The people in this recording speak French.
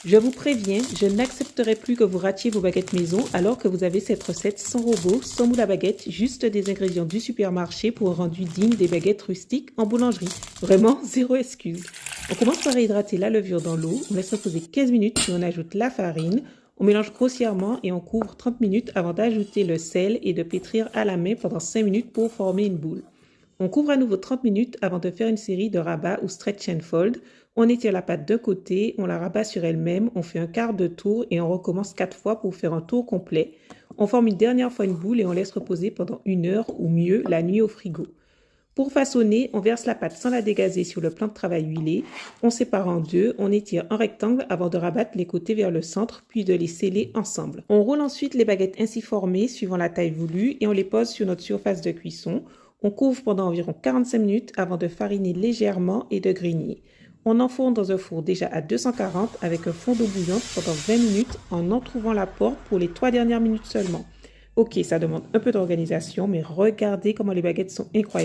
Je vous préviens, je n'accepterai plus que vous ratiez vos baguettes maison alors que vous avez cette recette sans robot, sans moule à baguette, juste des ingrédients du supermarché pour un rendu digne des baguettes rustiques en boulangerie. Vraiment, zéro excuse. On commence par réhydrater la levure dans l'eau, on laisse reposer 15 minutes puis on ajoute la farine. On mélange grossièrement et on couvre 30 minutes avant d'ajouter le sel et de pétrir à la main pendant 5 minutes pour former une boule. On couvre à nouveau 30 minutes avant de faire une série de rabats ou stretch and fold. On étire la pâte d'un côté, on la rabat sur elle-même, on fait un quart de tour et on recommence 4 fois pour faire un tour complet. On forme une dernière fois une boule et on laisse reposer pendant 1 heure ou mieux la nuit au frigo. Pour façonner, on verse la pâte sans la dégazer sur le plan de travail huilé. On sépare en deux, on étire un rectangle avant de rabattre les côtés vers le centre, puis de les sceller ensemble. On roule ensuite les baguettes ainsi formées suivant la taille voulue et on les pose sur notre surface de cuisson. On couvre pendant environ 45 minutes avant de fariner légèrement et de grigner. On enfourne dans un four déjà à 240 avec un fond d'eau bouillante pendant 20 minutes en entrouvant la porte pour les 3 dernières minutes seulement. Ok, ça demande un peu d'organisation, mais regardez comment les baguettes sont incroyables.